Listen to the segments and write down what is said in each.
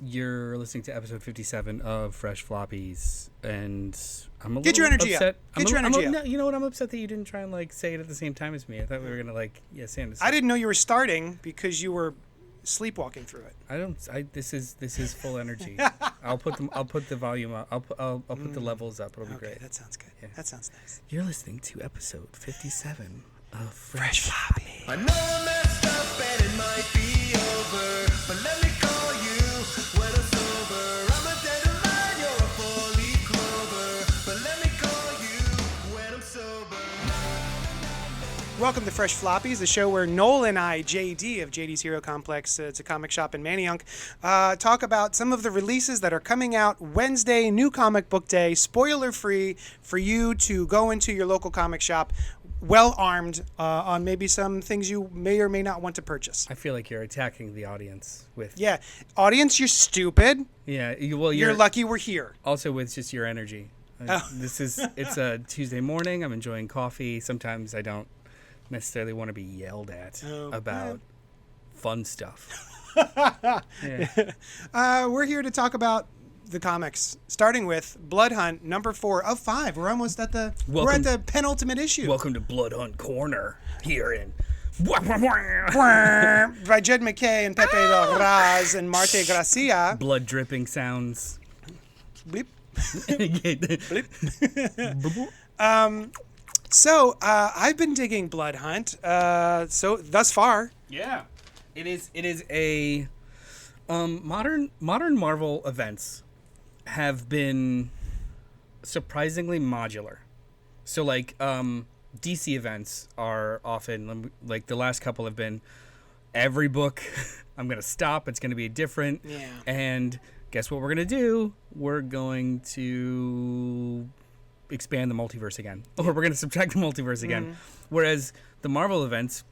You're listening to episode 57 of Fresh Floppies, and I'm a Get little your energy upset. up. Get your energy up. No, you know what? I'm upset that you didn't try and say it at the same time as me. I thought we were gonna say it. I didn't know you were starting because you were sleepwalking through it. This is full energy. I'll put the volume up. I'll put the levels up. It'll be great. That sounds good. Yeah. That sounds nice. You're listening to episode 57 of Fresh Floppies. I know I messed up and it might be over, but let me call you when I'm sober. I'm a dead man, you're a four-leaf clover, but let me call you when I'm sober. Welcome to Fresh Floppies, the show where Noel and I, JD of JD's Hero Complex, it's a comic shop in Manayunk, talk about some of the releases that are coming out Wednesday, New Comic Book Day, spoiler-free for you to go into your local comic shop well-armed on maybe some things you may or may not want to purchase. I feel like you're attacking the audience with... Yeah. Audience, you're stupid. Yeah, you're lucky we're here. Also with just your energy. It's a Tuesday morning. I'm enjoying coffee. Sometimes I don't necessarily want to be yelled at about fun stuff. Yeah. We're here to talk about the comics, starting with Blood Hunt number 4 of 5. We're almost at the penultimate issue. Welcome to Blood Hunt Corner here in by Jed McKay and Pepe Raz and Marte Gracia. blood dripping sounds. Bleep. Bleep. So I've been digging Blood Hunt. So thus far, yeah, it is a modern Marvel events have been surprisingly modular. So DC events are often the last couple have been every book I'm going to stop, it's going to be different. Yeah. And guess what we're going to do? We're going to expand the multiverse again. Or we're going to subtract the multiverse again. Mm-hmm. Whereas the Marvel events,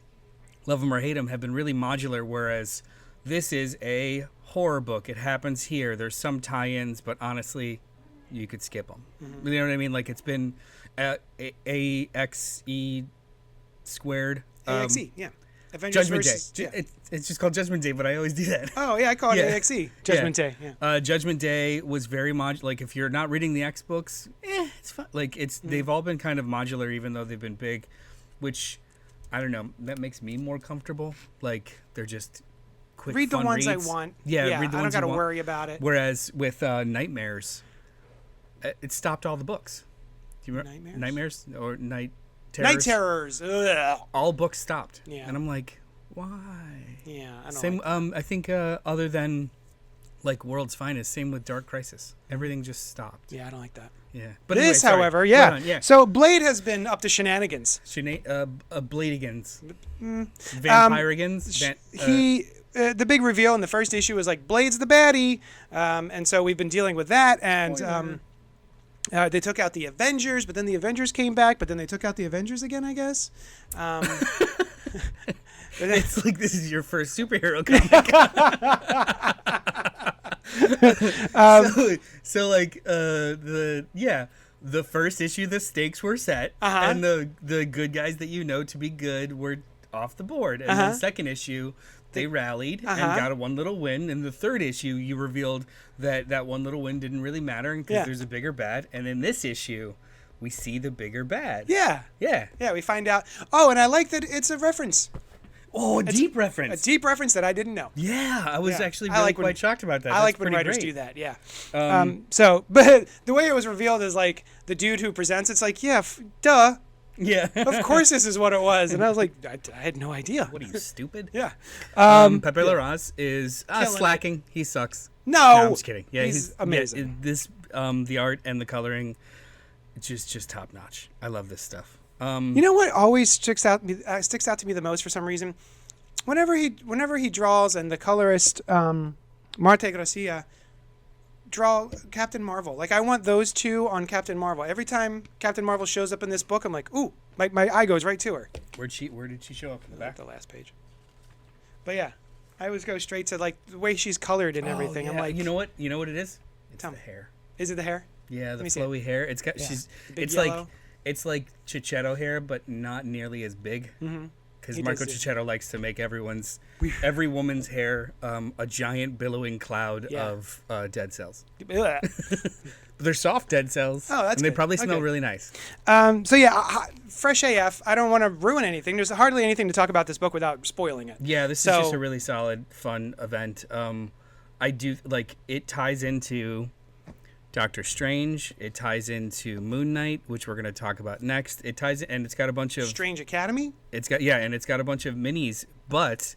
love them or hate them, have been really modular, whereas this is a horror book. It happens here. There's some tie-ins, but honestly, you could skip them. Mm-hmm. You know what I mean? It's been AXE squared. AXE, yeah. Avengers Judgment versus, Day. Yeah. It's just called Judgment Day, but I always do that. Oh, yeah, I call it AXE. Judgment Day, yeah. Judgment Day was very modular. If you're not reading the X books, it's fine. They've all been kind of modular, even though they've been big, which, I don't know, that makes me more comfortable. They're just quick, read the fun ones reads. I want. Yeah, read the I ones don't got to you want. worry about it. Whereas with Nightmares, it stopped all the books. Do you remember Nightmares or Night Terrors? Night Terrors. Ugh. All books stopped. Yeah. And I'm like, why? Yeah, I don't Same. I think other than World's Finest, same with Dark Crisis. Everything just stopped. Yeah, I don't like that. Yeah. But this, anyway, however, yeah. So Blade has been up to shenanigans. Bladeigans. Vampirigans. The big reveal in the first issue was Blade's the baddie, and so we've been dealing with that, and they took out the Avengers, but then the Avengers came back, but then they took out the Avengers again, I guess. It's this is your first superhero comic. The first issue, the stakes were set, and the good guys that you know to be good were off the board. And then the second issue, they rallied and got a one little win. In the third issue, you revealed that one little win didn't really matter because there's a bigger bad. And in this issue, we see the bigger bad. Yeah. Yeah. Yeah, we find out. Oh, and I like that it's a reference. Oh, a deep reference. A deep reference that I didn't know. Yeah, I was actually really quite shocked about that. I That's like when writers great. do that, yeah. But the way it was revealed is the dude who presents, it's duh. Yeah. Of course this is what it was. And I was like, I had no idea. What are you, stupid? Yeah. Pepe Larraz is slacking. He sucks. No, I'm just kidding. Yeah, he's amazing. Yeah, the art and the coloring, just top notch. I love this stuff. You know what always sticks out to me the most for some reason? Whenever he draws, and the colorist Marte Gracia draw Captain Marvel. I want those two on Captain Marvel. Every time Captain Marvel shows up in this book, I'm like, ooh, my eye goes right to her. Where did she show up in the back? The last page. But yeah, I always go straight to the way she's colored and everything. Yeah. I'm like, you know what it is? It's the hair. Is it the hair? Yeah, the flowy hair. It's got Big it's yellow. it's like Chichetto hair, but not nearly as big. Mm-hmm. because He Marco does, Cicchetto likes to make every woman's hair a giant billowing cloud of dead cells. Ugh. But they're soft dead cells. Oh, that's and they good. probably smell Okay. really nice. So yeah, fresh AF. I don't want to ruin anything. There's hardly anything to talk about this book without spoiling it. Yeah, this So- is just a really solid, fun event. I do like it ties into Doctor Strange. It ties into Moon Knight, which we're going to talk about next. It ties and it's got a bunch of Strange Academy. it's got a bunch of minis, but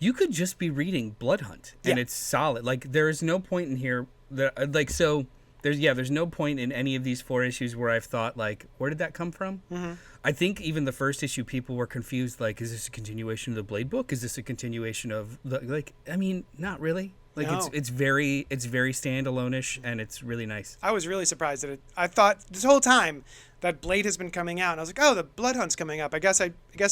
you could just be reading Blood Hunt and Yeah. it's solid. Like there is no point in here that like so there's no point in any of these 4 issues where I've thought like where did that come from? Mm-hmm. I think even the first issue people were confused like is this a continuation of the Blade book? Is this a continuation of the like I mean not really. Like No. it's very standalone-ish and it's really nice. I was really surprised at it. I thought this whole time that Blade has been coming out, and I was like, oh, the Blood Hunt's coming up. I guess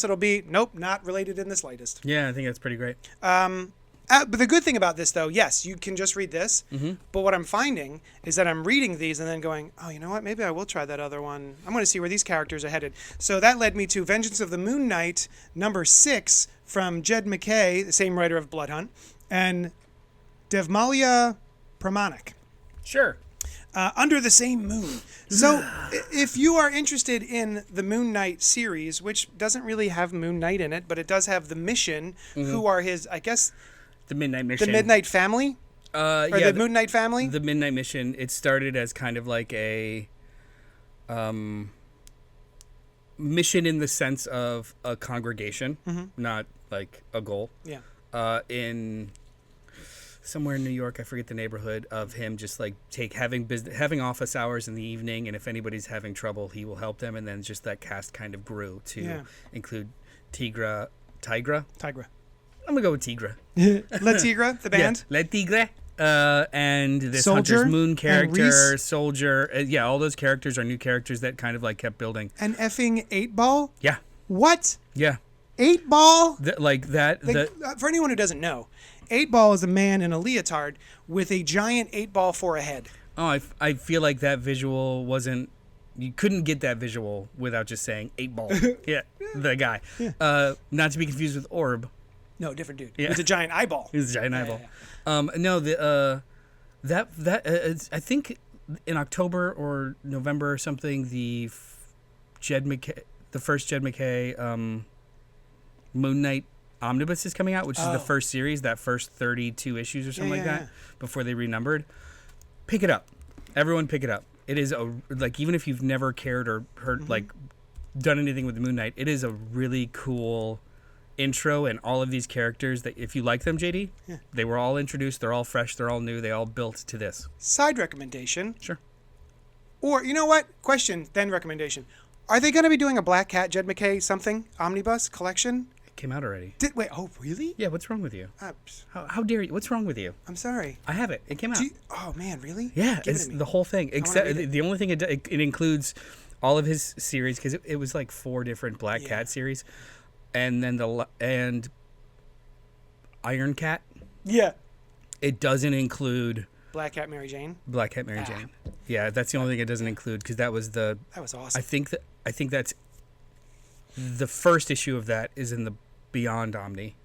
it'll be nope, not related in the slightest. Yeah, I think that's pretty great. But the good thing about this, though, yes, you can just read this. Mm-hmm. But what I'm finding is that I'm reading these and then going, oh, you know what? Maybe I will try that other one. I'm going to see where these characters are headed. So that led me to Vengeance of the Moon Knight, number 6, from Jed MacKay, the same writer of Blood Hunt, and Devmalia Pramanik. Sure. Under the Same Moon. So, if you are interested in the Moon Knight series, which doesn't really have Moon Knight in it, but it does have the Mission, who are his, I guess, The Midnight Mission. the Midnight Family? Or yeah, the Moon Knight Family? The Midnight Mission. It started as kind of like a mission in the sense of a congregation, not like a goal. Yeah. In somewhere in New York, I forget the neighborhood, of him just like having office hours in the evening, and if anybody's having trouble, he will help them. And then just that cast kind of grew to include Tigra. Tigra. I'm gonna go with Tigra. La Tigra, the band. Yeah, Le Tigre. And this Soldier Hunter's Moon and character, Reese. Soldier. Yeah, all those characters are new characters that kind of like kept building. And effing 8 Ball? Yeah. What? Yeah. 8 Ball? Like that. Like, for anyone who doesn't know, 8 Ball is a man in a leotard with a giant 8 ball for a head. Oh, I feel like that visual wasn't. You couldn't get that visual without just saying 8 Ball. Yeah, the guy. Yeah. Not to be confused with Orb. No, different dude. Yeah. It's a giant eyeball. He's a giant eyeball. yeah. No, I think in October or November or something, the first Jed MacKay Moon Knight Omnibus is coming out, which is the first series, that first 32 issues or something like that, before they renumbered. Pick it up. Everyone pick it up. It is even if you've never cared or heard like done anything with the Moon Knight, it is a really cool intro, and all of these characters that if you like them, JD, they were all introduced, they're all fresh, they're all new, they all built to this. Side recommendation. Sure. Or, you know what? Question, then recommendation. Are they going to be doing a Black Cat Jed MacKay something? Omnibus collection? It came out already. Wait, oh, really? Yeah, what's wrong with you? Uh, How dare you? What's wrong with you? I'm sorry. I have it. It came out. Oh, man, really? Yeah, Give it it's to me. the whole thing. Except read it. the only thing it includes all of his series, because it was like 4 different Black Cat series, and then and Iron Cat. Yeah. It doesn't include Black Cat Mary Jane. Black Cat Mary Jane. Yeah, that's the only thing it doesn't include, because that was That was awesome. I think that's the first issue of that is in the Beyond Omni,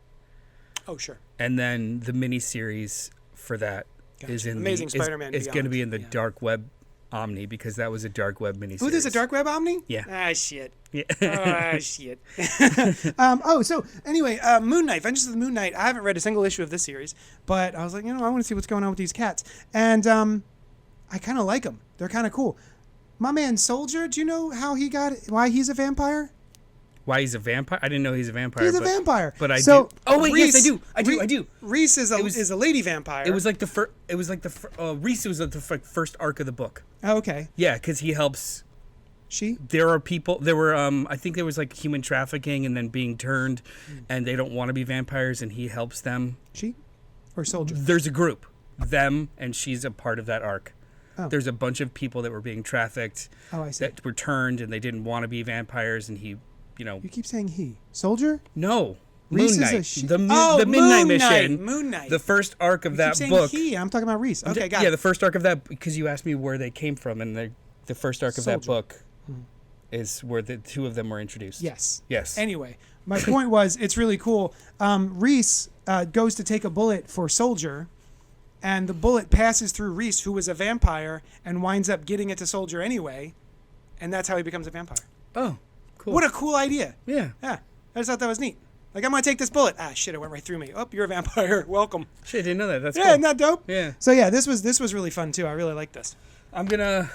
Oh, sure. and then the mini series for that is Gotcha. in Amazing Spider-Man It's going to Beyond. be in the Yeah. Dark Web Omni, because that was a Dark Web mini Ooh, series. there's a Dark Web Omni? Yeah. Ah, shit. Yeah. Ah, shit. So anyway, Moon Knight, Vengeance of the Moon Knight. I haven't read a single issue of this series, but I was like, I want to see what's going on with these cats. And I kind of like them. They're kind of cool. My man Soldier, do you know why he's a vampire? Why he's a vampire? I didn't know he's a vampire. He's a vampire. But I So, do. Oh wait, Reese- yes, I do. Reese is a lady vampire. It was like the first. It was like Reese was like the first arc of the book. Oh, okay. Yeah, because he helps. She? There are people. There were. I think there was like human trafficking and then being turned, and they don't want to be vampires, and he helps them. She? Or Soldier? There's a group, them, and she's a part of that arc. Oh. There's a bunch of people that were being trafficked. Oh, I see. That were turned, and they didn't want to be vampires, and he, You keep saying he. Soldier? No. Reese Moon is a Knight. she. The Moon Midnight Knight. Mission. Moon Knight. The first arc of You that keep saying book. he. I'm talking about Reese. Okay, got Yeah, it. the first arc of that, because you asked me where they came from, and the first arc of that Soldier. book is where the two of them were introduced. Yes. Yes. Anyway, my point was it's really cool. Reese goes to take a bullet for Soldier, and the bullet passes through Reese, who was a vampire, and winds up getting it to Soldier anyway, and that's how he becomes a vampire. Oh, cool. What a cool idea. Yeah. Yeah. I just thought that was neat. Like, I'm going to take this bullet. Ah, shit, it went right through me. Oh, you're a vampire. Welcome. Shit, I didn't know that. That's Yeah, cool. isn't that dope? Yeah. So, yeah, this was really fun, too. I really like this. I'm gonna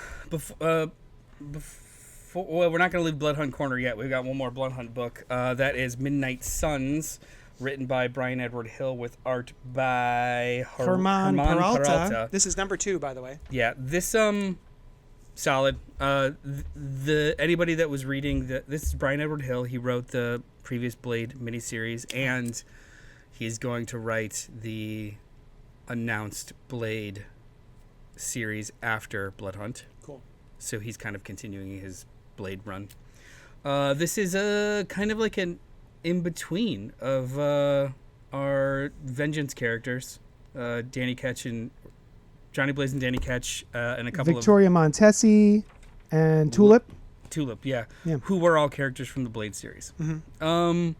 well, we're not gonna leave Blood Hunt Corner yet. We've got one more Blood Hunt book. That is Midnight Suns, written by Brian Edward Hill with art by Herman Peralta. Peralta. This is number 2, by the way. Yeah, this solid. The anybody that was reading this is Brian Edward Hill. He wrote the previous Blade miniseries, and he's going to write the announced Blade series after Blood Hunt. Cool. So he's kind of continuing his Blade run. This is a kind of like an in between of our Vengeance characters, Danny Ketch and Johnny Blaze and Danny Ketch, and a couple Victoria Montesi and Tulip. Tulip, yeah, Yeah. who were all characters from the Blade series. Mm-hmm.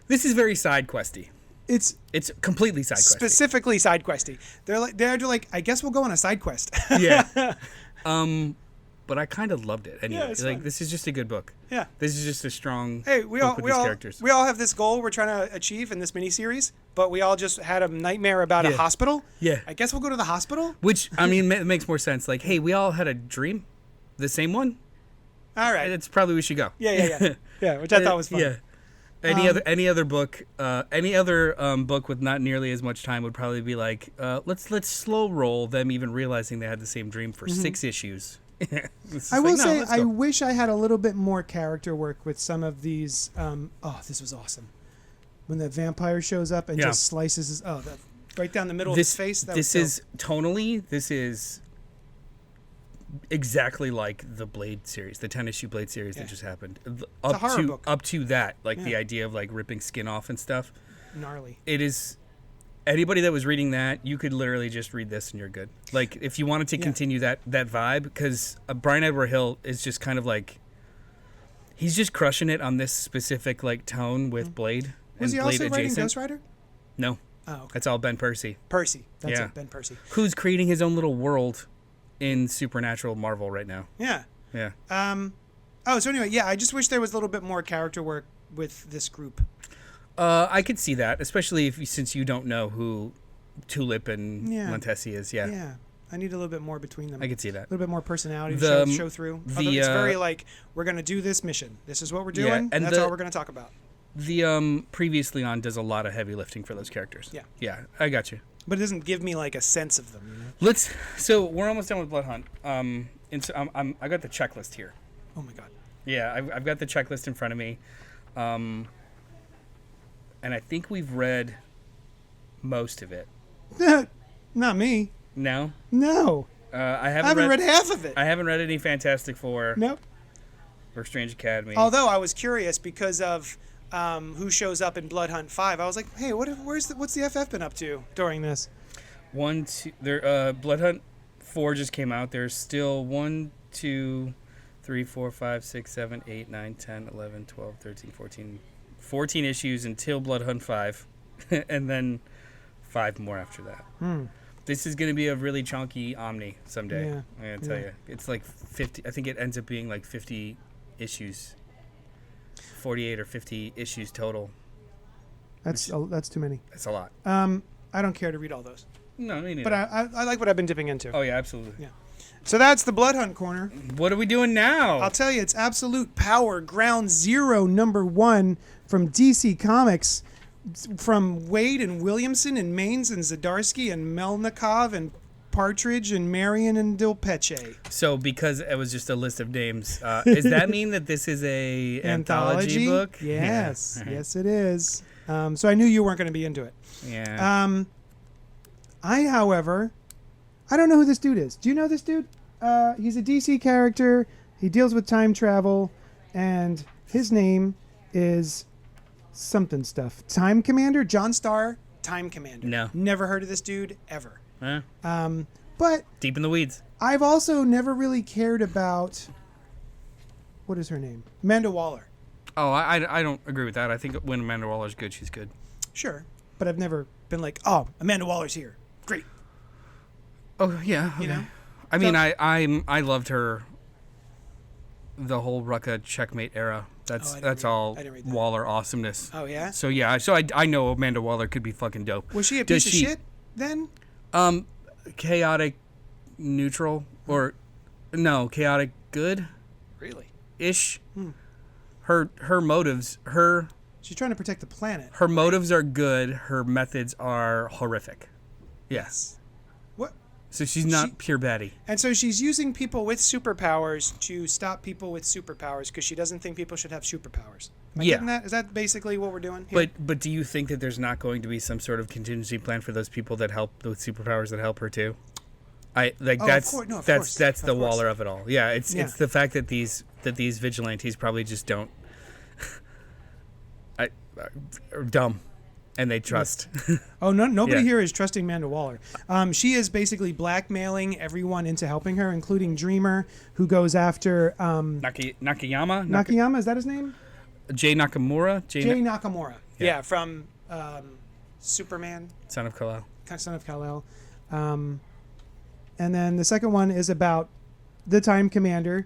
This is very side questy. It's It's completely side questy. specifically side questy. They're like, I guess we'll go on a side quest. Yeah. But I kind of loved it. Anyway, Yeah, it's like fun. this is just a good book. Yeah. This is just a strong. Hey, book with these characters. we all have this goal we're trying to achieve in this miniseries, but we all just had a nightmare about a Yeah. hospital. Yeah. I guess we'll go to the hospital. Which I mean, it makes more sense. Like, hey, we all had a dream, the same one. All right. It's probably we should go. Yeah. Yeah, which I thought was fun. Yeah. Any other book book with not nearly as much time would probably be like, let's slow roll them even realizing they had the same dream for 6 issues. It's I will like, no, say let's I go. wish I had a little bit more character work with some of these. This was awesome. When the vampire shows up and Yeah. just slices his right down the middle of his face. This is tonally. This is exactly like the Blade series, the 10-issue Blade series Yeah. that just happened. a horror book. Up to that, like the Yeah. idea of like ripping skin off and stuff. gnarly. It is. Anybody that was reading that, you could literally just read this and you're good. Like if you wanted to Yeah. continue that vibe, because Brian Edward Hill is just kind of like, he's just crushing it on this specific like tone with Blade. Was and he Blade also writing adjacent. Ghost Rider? No, Oh, okay. that's all Ben Percy, Percy. That's Yeah. it. Ben Percy. who's creating his own little world in Supernatural Marvel right now. Yeah. Yeah. So anyway, yeah, I just wish there was a little bit more character work with this group. I could see that, especially since you don't know who Tulip and Yeah. Montesi is. Yeah. Yeah. I need a little bit more between them. I could see that. A little bit more personality to The- show through. the, Although it's very uh, like, we're going to do this mission. This is what we're Yeah, doing. and That's the- all we're going to talk about. The previously on does a lot of heavy lifting for those characters. Yeah. Yeah, I got you. But it doesn't give me like a sense of them. You know? So we're almost done with Blood Hunt. And so I got the checklist here. Oh my God. Yeah, I've got the checklist in front of me. And I think we've read most of it. Not me. No? No. I I haven't, haven't read half of it. I haven't read any Fantastic Four Nope. or Strange Academy. Although I was curious because of who shows up in Blood Hunt 5. I was like, hey, what's the FF been up to during this? Blood Hunt 4 just came out. There's still 1, 2, 3, 4, 5, 6, 7, 8, 9, 10, 11, 12, 13, 14 issues until Blood Hunt 5. And then 5 more after that. This is going to be a really chunky Omni someday. Yeah. I'm going to tell Yeah. you. It's like 50. I think it ends up being like 50 issues. 48 or 50 issues total. That's too many. That's a lot. I don't care to read all those. No, me neither. But I like what I've been dipping into. Oh, yeah, absolutely. Yeah. So that's the Blood Hunt corner. What are we doing now? I'll tell you, it's absolute power, ground zero, #1 from DC Comics, from Wade and Williamson and Maines and Zdarsky and Melnikov and Partridge and Marion and Dilpeche. So, because it was just a list of names, does that mean that this is a anthology book? Yes, Yeah. yes, it is. So I knew you weren't going to be into it. Yeah. However, I don't know who this dude is. Do you know this dude? He's a DC character. He deals with time travel, and his name is something stuff. Time Commander? John Starr, Time Commander. No. Never heard of this dude, ever. Huh? But Deep in the weeds. I've also never really cared about what is her name? Amanda Waller. Oh, I don't agree with that. I think when Amanda Waller's good, she's good. Sure, but I've never been like, oh, Amanda Waller's here. Great. Oh yeah, okay. You know? I mean, I loved her. The whole Rucka Checkmate era. That's all I didn't read that. Waller awesomeness. Oh yeah. So yeah, I know Amanda Waller could be fucking dope. Was she a Does piece of shit then? Chaotic, neutral, or no, chaotic good Really? ish. Her motives She's trying to protect the planet. her motives are good. Her methods are horrific. Yes. What? So she's not pure baddie. And so she's using people with superpowers to stop people with superpowers because she doesn't think people should have superpowers. Am I Yeah. getting that? Is that basically what we're doing here? But do you think that there's not going to be some sort of contingency plan for those people that help with superpowers that help her too? Of That's course. No, of that's course. the Of course. Waller of it all. Yeah, it's the fact that these vigilantes probably just don't are dumb and they trust. Oh, nobody Yeah. here is trusting Amanda Waller. She is basically blackmailing everyone into helping her, including Dreamer, who goes after Nakayama? Nakayama. Is that his name? Jay Nakamura? Jay Nakamura. Yeah. Yeah, from Superman, Son of Kal-El. Son of Kal-El. And then the second one is about the Time Commander,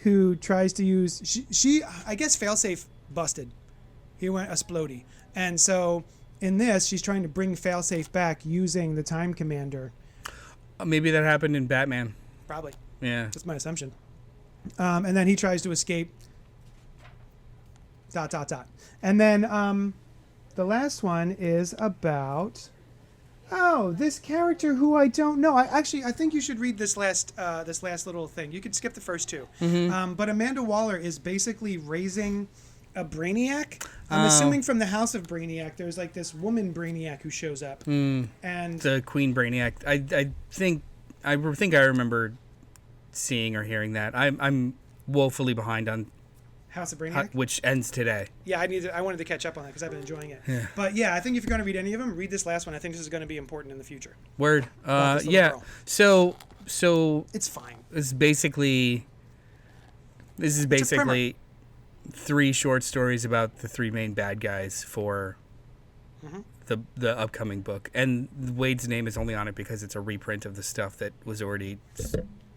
who tries to use she I guess Failsafe busted. He went explodey, and so in this she's trying to bring Failsafe back using the Time Commander. Maybe that happened in Batman. Probably. Yeah. That's my assumption. And then he tries to escape. ... And then the last one is about this character who I don't know. I think you should read this last little thing. You could skip the first two. But Amanda Waller is basically raising a Brainiac. I'm assuming from the House of Brainiac. There's like this woman Brainiac who shows up, and The Queen Brainiac. I think I remember seeing or hearing that. I'm woefully behind on House of Brainiac. which ends today. Yeah, I wanted to catch up on that because I've been enjoying it. Yeah. But yeah, I think if you're going to read any of them, read this last one. I think this is going to be important in the future. Word. About this little Yeah. girl. So It's fine. this is basically primer. 3 short stories about the 3 main bad guys for the upcoming book, and Wade's name is only on it because it's a reprint of the stuff that was already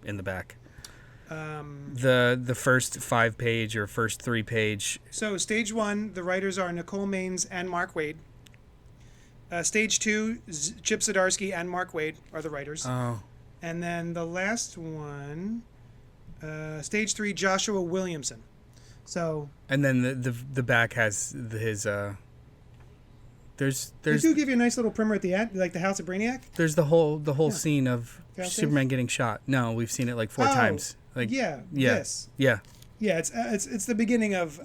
in the back. The first 5-page or first 3-page. So stage 1, the writers are Nicole Maines and Mark Waid. Stage 2, Chip Zdarsky and Mark Waid are the writers. Oh. And then the last one, stage 3, Joshua Williamson. So And then the back has his they do give you a nice little primer at the end, like the House of Brainiac. there's the whole scene of Failsafe? Superman getting shot. No, we've seen it like 4 Oh, times. Like Yeah. yeah. This. Yeah. Yeah, it's the beginning of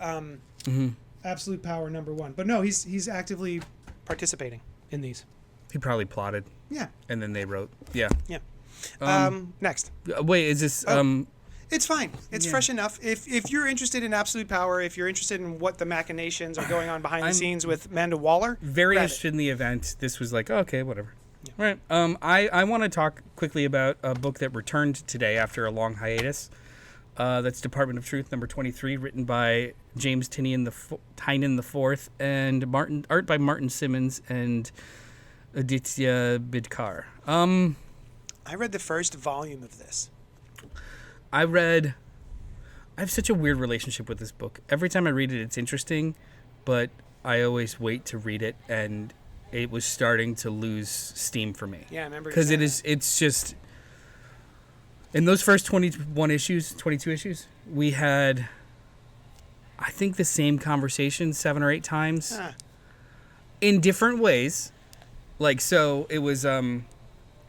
Absolute Power #1. But no, he's actively participating in these. He probably plotted Yeah. and then they wrote. Yeah. Yeah. Next. Wait, is this It's fine. It's fresh enough. If you're interested in Absolute Power, if you're interested in what the machinations are going on behind the scenes with Amanda Waller, very grab interested in the event. This was like, okay, whatever. Right. I want to talk quickly about a book that returned today after a long hiatus. That's Department of Truth number 23, written by James Tynion IV and art by Martin Simmons and Aditya Bidkar. I read the first volume of this. I have such a weird relationship with this book. Every time I read it, it's interesting, but I always wait to read it, and it was starting to lose steam for me. Yeah, I remember. Because it's just, in those first 22 issues, we had, I think, the same conversation 7 or 8 times in different ways. Like, so it was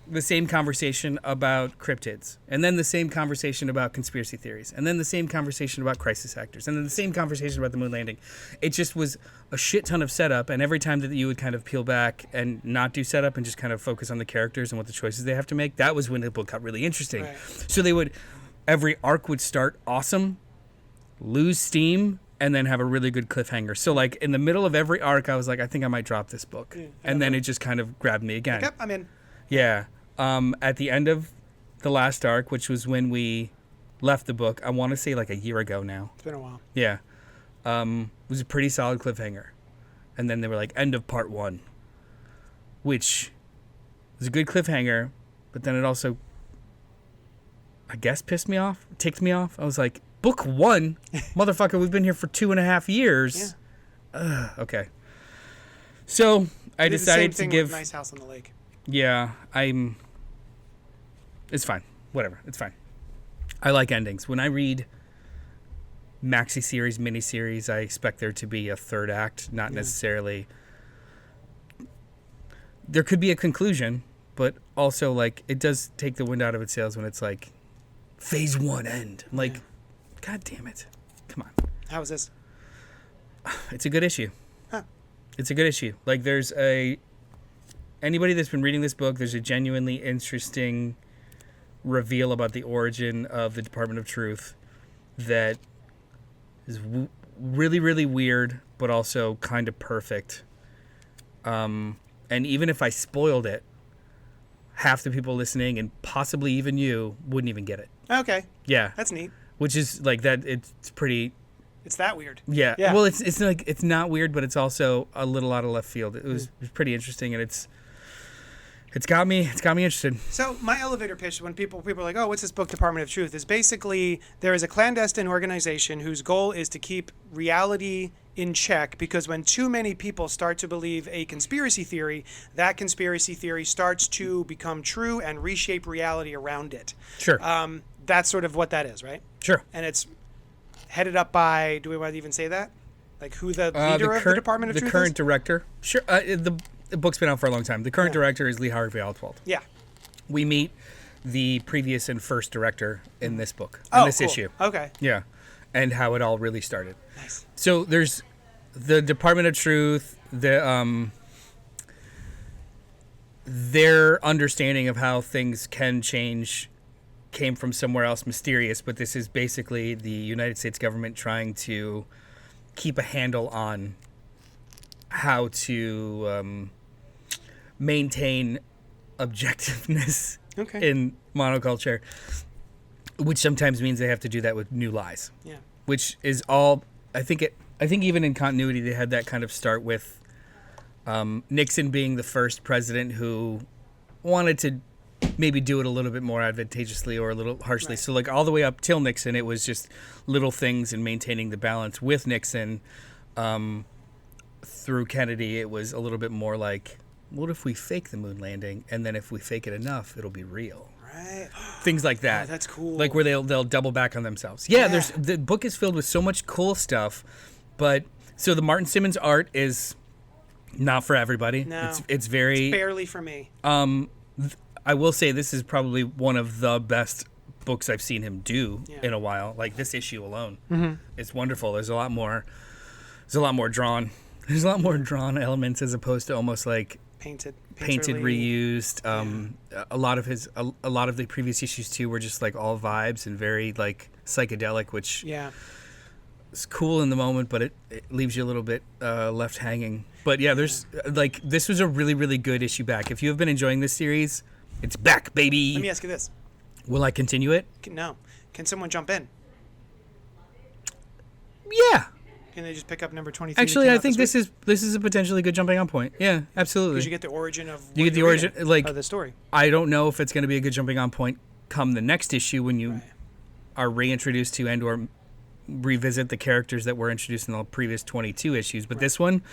the same conversation about cryptids, and then the same conversation about conspiracy theories, and then the same conversation about crisis actors, and then the same conversation about the moon landing. It just was a shit ton of setup, and every time that you would kind of peel back and not do setup and just kind of focus on the characters and what the choices they have to make, that was when the book got really interesting. Right. So every arc would start awesome, lose steam, and then have a really good cliffhanger. So like in the middle of every arc, I was like, I think I might drop this book. And then it just kind of grabbed me again. Yep, I'm in. Yeah. At the end of the last arc, which was when we left the book. I want to say like a year ago now. It's been a while. Yeah. It was a pretty solid cliffhanger. And then they were like, end of part 1. Which was a good cliffhanger, but then it also, I guess, ticked me off. I was like, book 1? Motherfucker, we've been here for 2.5 years. Yeah. Okay. So I Did decided the same to thing give... with Nice House on the Lake. Yeah, it's fine. Whatever. It's fine. I like endings. When I read maxi series, mini series, I expect there to be a third act, not necessarily. There could be a conclusion, but also like it does take the wind out of its sails when it's like phase 1 end. I'm like, God damn it. Come on. How is this? It's a good issue. Huh. It's a good issue. Like anybody that's been reading this book, there's a genuinely interesting reveal about the origin of the Department of Truth that is really, really weird, but also kind of perfect. And even if I spoiled it, half the people listening and possibly even you wouldn't even get it. Okay. Yeah. That's neat. Which is like that. It's pretty. It's that weird. Yeah. Yeah. Well, it's like it's not weird, but it's also a little out of left field. It was pretty interesting, and it's got me interested. So my elevator pitch when people are like, oh, what's this book, Department of Truth, is basically there is a clandestine organization whose goal is to keep reality in check, because when too many people start to believe a conspiracy theory, that conspiracy theory starts to become true and reshape reality around it. Sure. That's sort of what that is, right? Sure. And it's headed up by, do we want to even say that? Like who the leader of the Department of Truth The current is? director. Sure. The book's been out for a long time. The current director is Lee Harvey Oswald. Yeah. We meet the previous and first director in this book, Oh, this cool. issue. Okay. Yeah. And how it all really started. Nice. So there's the Department of Truth, their understanding of how things can change came from somewhere else mysterious, but this is basically the United States government trying to keep a handle on how to maintain objectiveness in monoculture, which sometimes means they have to do that with new lies. Yeah. Which is all, I think even in continuity they had that kind of start with Nixon being the first president who wanted to maybe do it a little bit more advantageously or a little harshly. Right. So like all the way up till Nixon, it was just little things and maintaining the balance. With Nixon, through Kennedy, it was a little bit more like, what if we fake the moon landing, and then if we fake it enough, it'll be real. Right. Things like that. Oh, that's cool. Like where they'll double back on themselves. Yeah, the book is filled with so much cool stuff, but so the Martin Simmons art is not for everybody. No. It's very barely for me. I will say this is probably one of the best books I've seen him do in a while. Like this issue alone, it's wonderful. There's a lot more drawn. There's a lot more drawn elements as opposed to almost like painted, reused. A lot of the previous issues too were just like all vibes and very like psychedelic, which is cool in the moment, but it leaves you a little bit left hanging. But yeah, there's like this was a really, really good issue back. If you have been enjoying this series, it's back, baby. Let me ask you this: will I continue it? No. Can someone jump in? Yeah. Can they just pick up number 23? Actually, I think this is a potentially good jumping on point. Yeah, absolutely. Because you get the origin of the story. I don't know if it's going to be a good jumping on point come the next issue when you are reintroduced to and or revisit the characters that were introduced in the previous 22 issues. But this one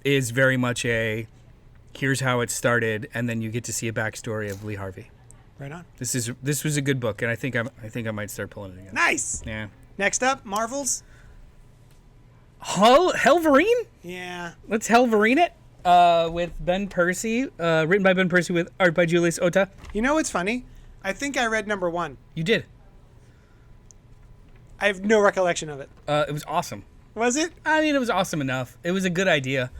is very much here's how it started, and then you get to see a backstory of Lee Harvey. Right on. This was a good book, and I think I might start pulling it again. Nice. Yeah. Next up, Marvel's. Hellverine? Yeah. Let's Hellverine it with Ben Percy, written by Ben Percy with art by Julius Ota. You know what's funny? I think I read number 1. You did. I have no recollection of it. It was awesome. Was it? I mean, it was awesome enough. It was a good idea.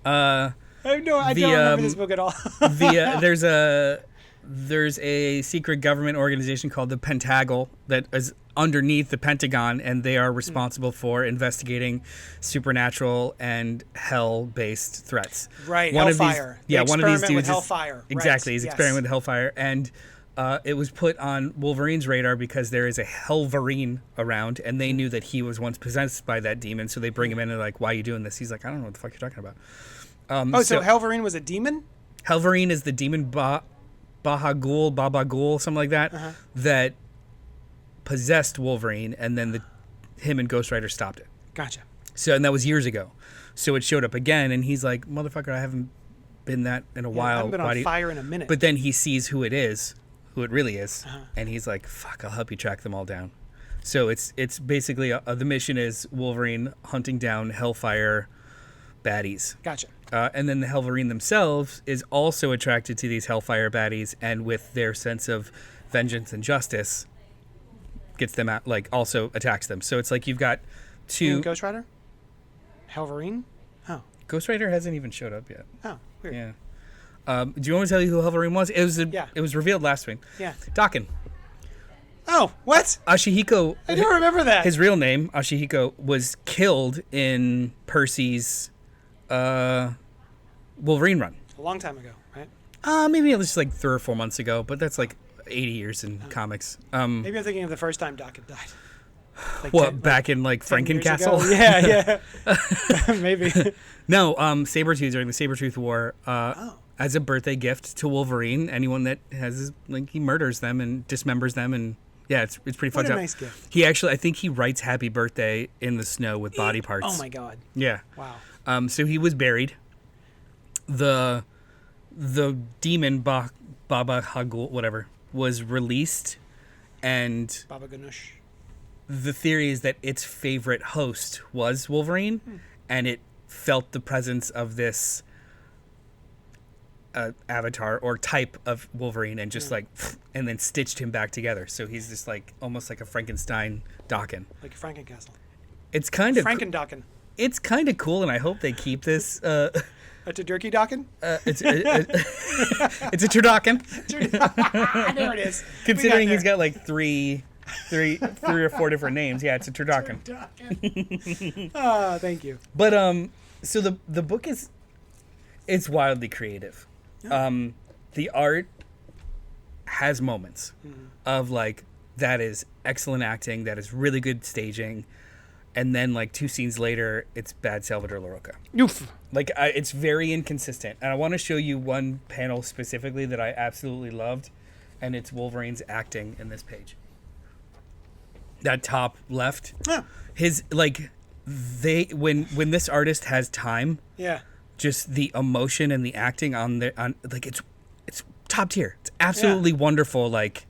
I don't remember this book at all. There's a secret government organization called the Pentagon that is underneath the Pentagon, and they are responsible for investigating supernatural and hell-based threats. Right, One Hellfire. One of these dudes with Hellfire. Exactly, right. he's experimenting with Hellfire, and it was put on Wolverine's radar because there is a Hellverine around, and they knew that he was once possessed by that demon, so they bring him in and like, why are you doing this? He's like, I don't know what the fuck you're talking about. So Hellverine was a demon? Hellverine is the demon Baba Ghoul, something like that, that possessed Wolverine, and then him and Ghost Rider stopped it. Gotcha. So, and that was years ago. So it showed up again, and he's like, motherfucker, I haven't been that in a while. I haven't been on fire in a minute. But then he sees who it really is, and he's like, fuck, I'll help you track them all down. So it's basically, the mission is Wolverine hunting down Hellfire baddies. Gotcha. And then the Hellverine themselves is also attracted to these Hellfire baddies, and with their sense of vengeance and justice, gets them out, like, also attacks them. So it's like you've got two... Ghost Rider? Hellverine? Oh. Ghost Rider hasn't even showed up yet. Oh, weird. Yeah. Do you want me to tell you who Hellverine was? It was revealed last week. Yeah. Daken. Oh, what? Ashihiko. I don't remember that. His real name, Ashihiko, was killed in Percy's Wolverine run. A long time ago, right? Maybe it was just like 3 or 4 months ago, but that's like 80 years in comics. Maybe I'm thinking of the first time Daken died. Like What, back in like 10 years Frankencastle? ago? Yeah. Maybe. No, Sabretooth during the Sabretooth War, as a birthday gift to Wolverine, anyone that has, like, he murders them and dismembers them, and yeah, it's pretty What fucked a up. nice gift. He actually, I think he writes happy birthday in the snow with body parts. Oh my god. Yeah. Wow. So he was buried. The demon Baba Hagul, whatever, was released, and Baba Ganoush. the theory is that its favorite host was Wolverine, and it felt the presence of this avatar or type of Wolverine, and just like, and then stitched him back together. So he's just like almost like a Frankenstein Daken. Like Frankencastle. It's kind of Frankendaken. It's kind of cool, and I hope they keep this. A Todurkey Daken? It's a turducken. There it is. Considering he's got like three or four different names, yeah, it's a turducken. Oh, thank you. But so the book it's wildly creative. The art has moments of like, that is excellent acting, that is really good staging, and then like 2 scenes later, it's bad Salvador Larroca. Oof. Like, it's very inconsistent, and I want to show you one panel specifically that I absolutely loved, and it's Wolverine's acting in this page. That top left, his like, when this artist has time, Yeah. just the emotion and the acting on like, it's top tier. It's absolutely wonderful, like,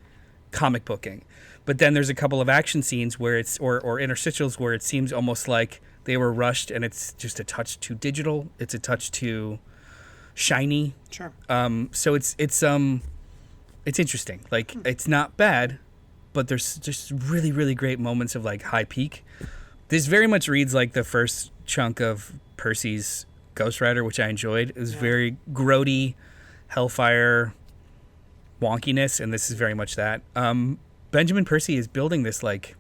comic booking. But then there's a couple of action scenes where it's or interstitials where it seems almost like they were rushed, and it's just a touch too digital. It's a touch too shiny. Sure. So it's interesting. Like, it's not bad, but there's just really, really great moments of like high peak. This very much reads like the first chunk of Percy's Ghost Rider, which I enjoyed. It was very grody, Hellfire wonkiness, and this is very much that. Benjamin Percy is building this like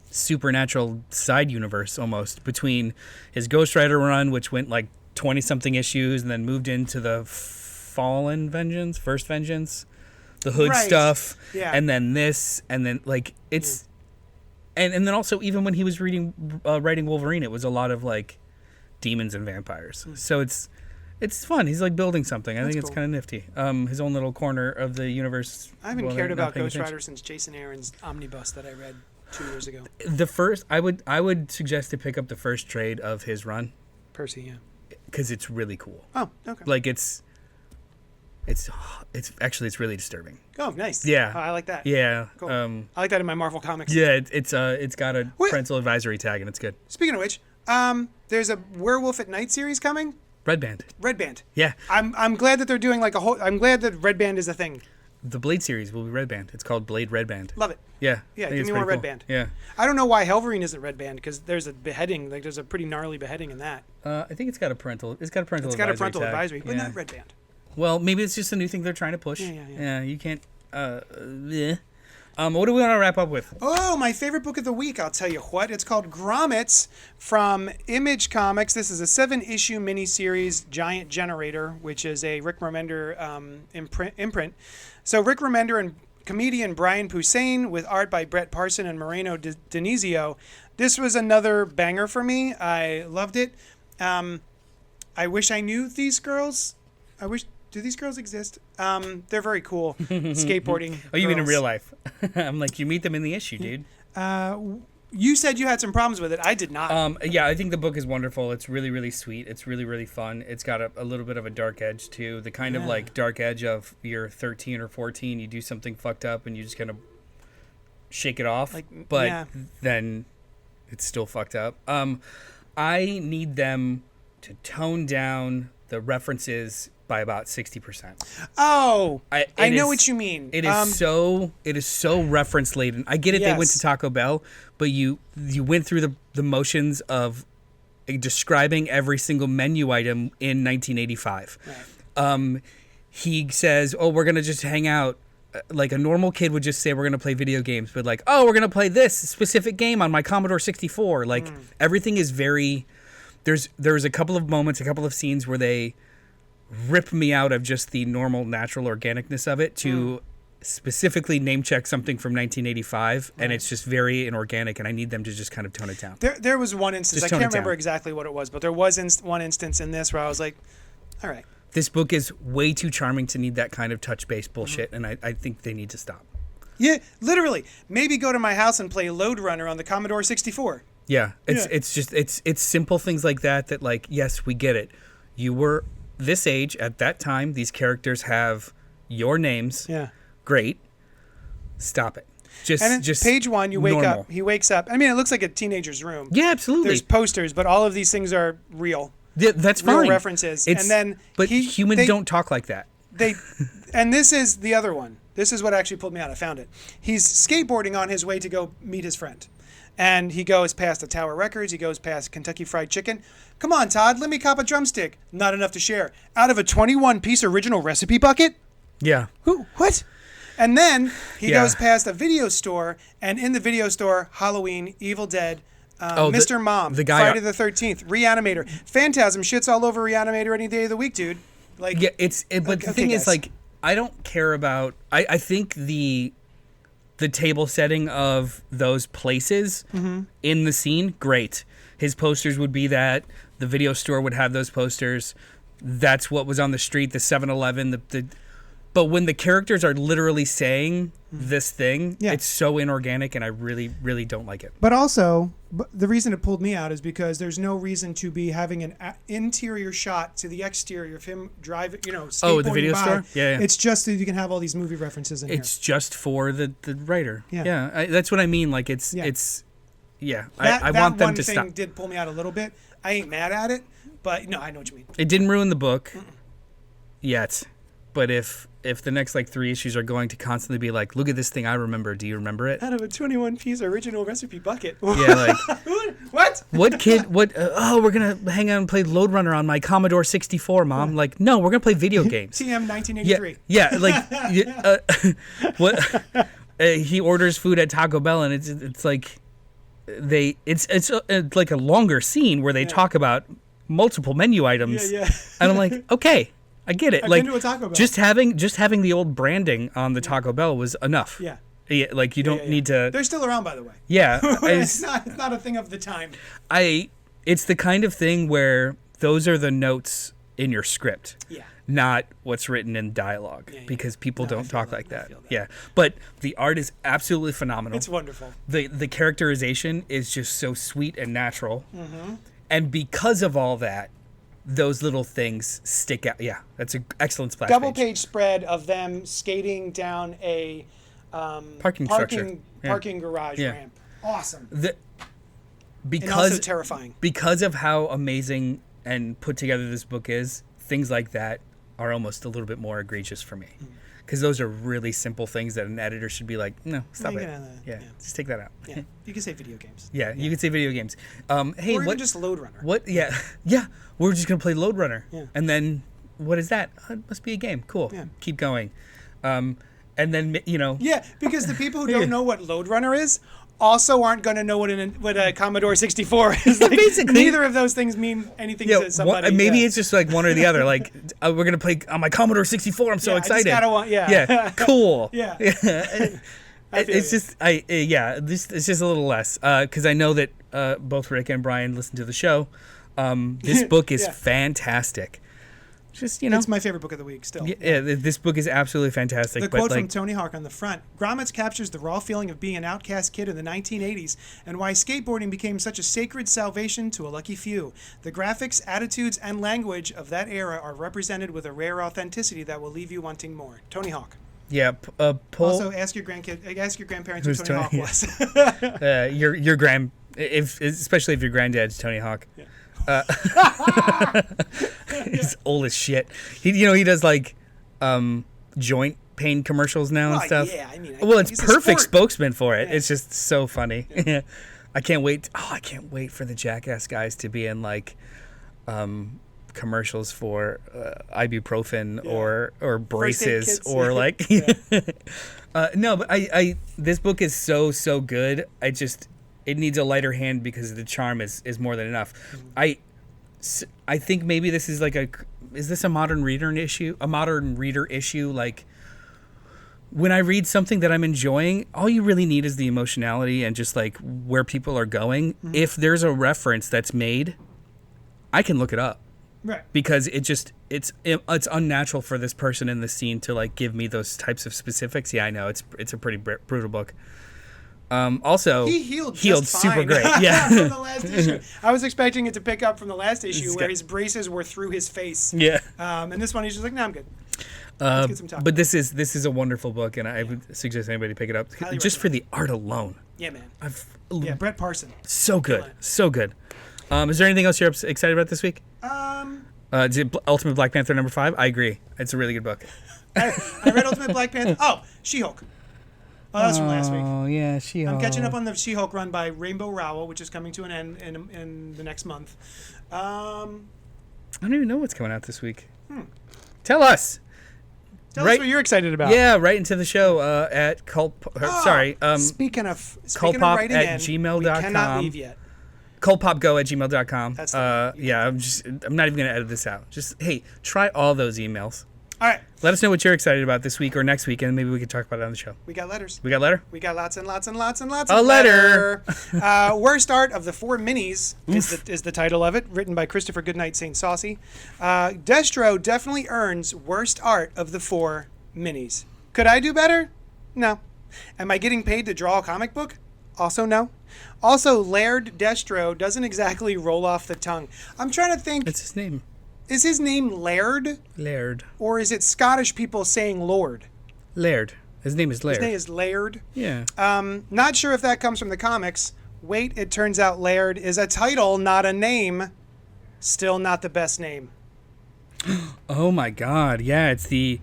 supernatural side universe almost between his Ghost Rider run, which went like 20 something issues, and then moved into the Fallen Vengeance, First Vengeance, the Hood stuff, and then this, and then like it's and then also, even when he was writing Wolverine, it was a lot of like demons and vampires. So it's fun. He's like building something. I think it's kind of nifty. His own little corner of the universe. I haven't cared about Ghost Rider since Jason Aaron's Omnibus that I read 2 years ago. The first, I would suggest to pick up the first trade of his run. Percy, yeah. Because it's really cool. Oh, okay. Like, it's actually, it's really disturbing. Oh, nice. Yeah. Oh, I like that. Yeah. Cool. I like that in my Marvel comics. Yeah, it's got a parental advisory tag, and it's good. Speaking of which, there's a Werewolf at Night series coming. Red Band. Red Band. Yeah. I'm glad that they're doing like a whole. I'm glad that Red Band is a thing. The Blade series will be Red Band. It's called Blade Red Band. Love it. Yeah. Yeah, I think give it's me more pretty Red cool. Band. Yeah. I don't know why Hellverine isn't Red Band, because there's a beheading. Like, there's a pretty gnarly beheading in that. I think it's got a parental. It's got a parental. It's got advisory a parental tag. advisory, but Yeah. not Red Band. Well, maybe it's just a new thing they're trying to push. Yeah. You can't. What do we want to wrap up with? Oh, my favorite book of the week. I'll tell you what. It's called Grommets from Image Comics. This is a 7-issue miniseries, Giant Generator, which is a Rick Remender imprint. So Rick Remender and comedian Brian Posehn with art by Brett Parson and Moreno Denizio. This was another banger for me. I loved it. I wish I knew these girls. Do these girls exist? They're very cool. Skateboarding. Oh, you mean in girls. real life? I'm like, you meet them in the issue, dude. You said you had some problems with it. I did not. Yeah, I think the book is wonderful. It's really, really sweet. It's really, really fun. It's got a little bit of a dark edge, too. The kind of, like, dark edge of you're 13 or 14, you do something fucked up, and you just kind of shake it off. But then it's still fucked up. I need them to tone down the references by about 60%. Oh, I know what you mean. It is so reference laden. I get it. They went to Taco Bell, but you went through the motions of describing every single menu item in 1985. Right. He says, "Oh, we're gonna just hang out." Like a normal kid would just say, "We're gonna play video games," but like, "Oh, we're gonna play this specific game on my Commodore 64." Like everything is very. There's a couple of moments, a couple of scenes where they rip me out of just the normal, natural organicness of it to specifically name check something from 1985, and it's just very inorganic, and I need them to just kind of tone it down. There was one instance, I can't remember exactly what it was, but there was one instance in this where I was like, all right. This book is way too charming to need that kind of touch-based bullshit, and I think they need to stop. Yeah, literally. Maybe go to my house and play Lode Runner on the Commodore 64. Yeah, it's simple things like that like, yes, we get it. You were this age at that time. These characters have your names. Yeah. Great. Stop it. Just page 1, you wake normal. up. He wakes up. I mean, it looks like a teenager's room. Yeah, absolutely. There's posters, but all of these things are real. Yeah, that's real fine. References. But humans don't talk like that. And this is the other one. This is what actually pulled me out. I found it. He's skateboarding on his way to go meet his friend. And he goes past the Tower Records. He goes past Kentucky Fried Chicken. Come on, Todd, let me cop a drumstick. Not enough to share. Out of a 21-piece original recipe bucket? Yeah. Who? What? And then he goes past a video store, and in the video store, Halloween, Evil Dead, Mr. Mom, the guy, Friday the 13th, Reanimator. Phantasm shits all over Reanimator any day of the week, dude. Like, yeah, but the thing is, like, I don't care about. I think the table setting of those places in the scene, great. His posters would be that. The video store would have those posters. That's what was on the street, the 7-Eleven. But when the characters are literally saying this thing, it's so inorganic, and I really, really don't like it. But also, the reason it pulled me out is because there's no reason to be having an interior shot to the exterior of him driving, skateboarding the video store? Yeah. It's just that you can have all these movie references in here. It's just for the writer. Yeah. That's what I mean. Like, I want them to stop. That one thing did pull me out a little bit. I ain't mad at it, but no, I know what you mean. It didn't ruin the book yet, but if the next 3 issues are going to constantly be like, look at this thing I remember, do you remember it? Out of a 21-piece original recipe bucket. Yeah, like what? What kid? We're gonna hang out and play Lode Runner on my Commodore 64, Mom. Like, no, we're gonna play video games. TM 1983. Yeah, what? He orders food at Taco Bell, and it's like. It's like a longer scene where they talk about multiple menu items. Yeah. And I'm like, okay, I get it. I've like been to a Taco Bell. just having the old branding on the Taco Bell was enough. Yeah. Like you don't need to. They're still around, by the way. Yeah. It's not a thing of the time. It's the kind of thing where those are the notes in your script. Yeah. Not what's written in dialogue, because people don't talk like that. I feel that. Yeah, but the art is absolutely phenomenal. It's wonderful. The characterization is just so sweet and natural, and because of all that, those little things stick out. Yeah, that's an excellent splash Double page. page spread of them skating down a parking garage ramp. Awesome. And also terrifying. Because of how amazing and put together this book is, things like that are almost a little bit more egregious for me, because those are really simple things that an editor should be like, no, stop it. Just take that out. Yeah, you can say video games. Yeah, you can say video games. Hey, or even just Lode Runner. What? Yeah. We're just gonna play Lode Runner. Yeah. And then what is that? Oh, it must be a game. Cool. Yeah. Keep going. and then Yeah, because the people who don't know what Lode Runner is also aren't going to know what a Commodore 64 is. Like, Basically. neither of those things mean anything to somebody. Maybe it's just like one or the other. Like we're gonna play on my Commodore 64. I'm so excited. I just gotta Yeah, cool. Yeah. It's just it's just a little less because I know that both Rick and Brian listen to the show. This book is fantastic. Just it's my favorite book of the week still. Yeah, this book is absolutely fantastic. The quote from Tony Hawk on the front: Grommets captures the raw feeling of being an outcast kid in the 1980s and why skateboarding became such a sacred salvation to a lucky few. The graphics, attitudes, and language of that era are represented with a rare authenticity that will leave you wanting more. Tony Hawk. Yeah. Also, ask your grandparents who Tony Hawk was. Your especially if your granddad's Tony Hawk. Yeah. He's old as shit. He does like joint pain commercials now and stuff. Yeah, I mean, it's perfect spokesman for it. Yeah. It's just so funny. Yeah. I can't wait for the Jackass guys to be in like commercials for ibuprofen or braces or like no, but I this book is so good. It needs a lighter hand because the charm is more than enough. I think maybe this is like is this a modern reader issue? A modern reader issue? Like when I read something that I'm enjoying, all you really need is the emotionality and just like where people are going. Mm-hmm. If there's a reference that's made, I can look it up. Right. Because it's unnatural for this person in the scene to like give me those types of specifics. Yeah, I know it's a pretty brutal book. Also, he healed super fine. great. Yeah, from the last issue. I was expecting it to pick up from the last issue where his braces were through his face. Yeah. And this one, he's just like, no, I'm good. Let's get some talk. But this is a wonderful book, and I would suggest anybody pick it up just for the art alone. Yeah, man. Brett Parson. So good, so good. Is there anything else you're excited about this week? Ultimate Black Panther #5. I agree. It's a really good book. I read Ultimate Black Panther. Oh, She-Hulk. Oh, that's from last week. Oh, yeah, She-Hulk. I'm catching up on the She-Hulk run by Rainbow Rowell, which is coming to an end in the next month. I don't even know what's coming out this week. Tell us. Tell us what you're excited about. Yeah, right into the show at Speaking of CultPop writing at gmail.com. We cannot leave yet. CultPopGo@gmail.com. That's I'm not even going to edit this out. Just, hey, try all those emails. All right. Let us know what you're excited about this week or next week, and maybe we can talk about it on the show. We got letters. We got letter? We got lots and lots and lots and lots of letter. Worst Art of the 4 Minis is the title of it, written by Christopher Goodnight St. Saucy. Destro definitely earns Worst Art of the 4 Minis. Could I do better? No. Am I getting paid to draw a comic book? Also no. Also, Laird Destro doesn't exactly roll off the tongue. I'm trying to think. It's his name. Is his name Laird? Laird. Or is it Scottish people saying Lord? Laird. His name is Laird. His name is Laird. Yeah. Not sure if that comes from the comics. Wait, it turns out Laird is a title, not a name. Still not the best name. Oh my God. Yeah, it's a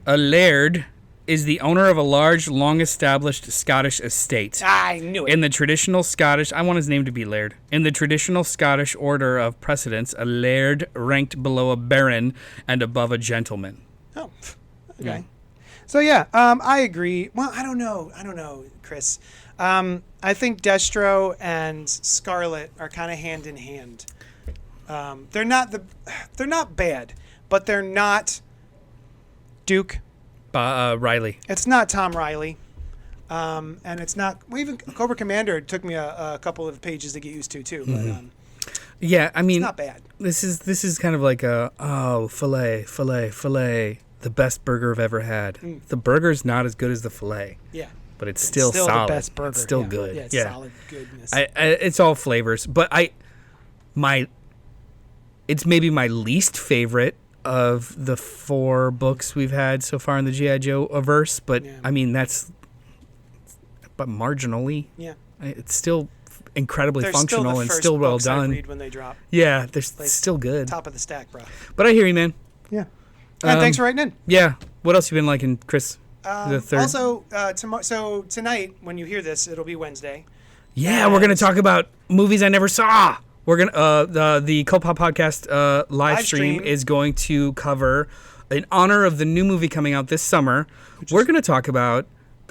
Laird is the owner of a large, long-established Scottish estate. I knew it. In the traditional Scottish... I want his name to be Laird. In the traditional Scottish order of precedence, a Laird ranked below a baron and above a gentleman. Oh, okay. Yeah. So, yeah, I agree. Well, I don't know, Chris. I think Destro and Scarlet are kind of hand in hand. They're not bad, but they're not Duke... Riley. It's not Tom Riley. And it's not... Well, even Cobra Commander took me a couple of pages to get used to, too. Mm-hmm. But, yeah, I mean... It's not bad. This is kind of like filet, the best burger I've ever had. The burger's not as good as the filet. Yeah. But it's still solid. The best burger. It's still good. Yeah, it's solid goodness. It's all flavors. But it's maybe my least favorite of the 4 books we've had so far in the G.I. Joe averse, but I mean but marginally, it's still incredibly functional and still well done. I read when they drop. Yeah, they're still good. Top of the stack, bro. But I hear you, man. Yeah. And thanks for writing in. Yeah. What else you been liking, Chris? The third. Also, so tonight when you hear this, it'll be Wednesday. Yeah, we're gonna talk about movies I never saw. We're gonna the CultPop Podcast live stream is going to cover in honor of the new movie coming out this summer, we're going to talk about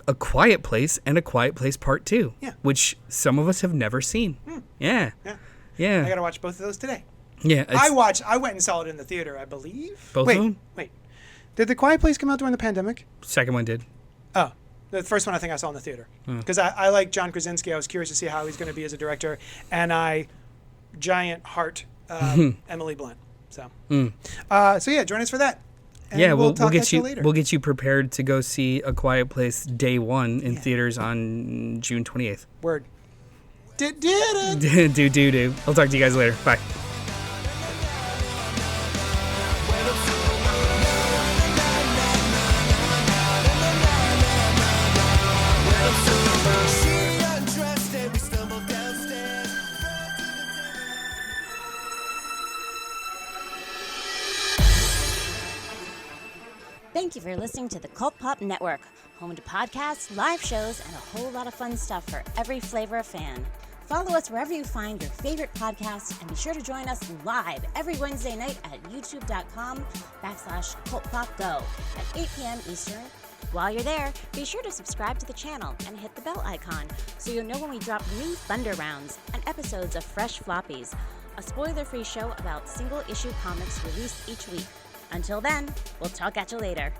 A Quiet Place and A Quiet Place Part 2, Yeah. which some of us have never seen. Yeah. Yeah. Yeah. I got to watch both of those today. Yeah. I went and saw it in the theater, I believe. Both of them? Wait. Did The Quiet Place come out during the pandemic? Second one did. Oh. The first one I think I saw in the theater. Because I like John Krasinski. I was curious to see how he's going to be as a director. And giant heart Emily Blunt. So, so yeah, join us for that. And Yeah, we'll talk get at you. later. We'll get you prepared to go see A Quiet Place Day 1 in theaters on June 28th. Word. Did it. do. I'll talk to you guys later. Bye. She undressed and we stumbled downstairs. Thank you for listening to the CultPop Network, home to podcasts, live shows, and a whole lot of fun stuff for every flavor of fan. Follow us wherever you find your favorite podcasts, and be sure to join us live every Wednesday night at youtube.com/CultPopGo at 8 p.m. Eastern. While you're there, be sure to subscribe to the channel and hit the bell icon so you'll know when we drop new Thunder Rounds and episodes of Fresh Floppies, a spoiler-free show about single-issue comics released each week. Until then, we'll talk at you later.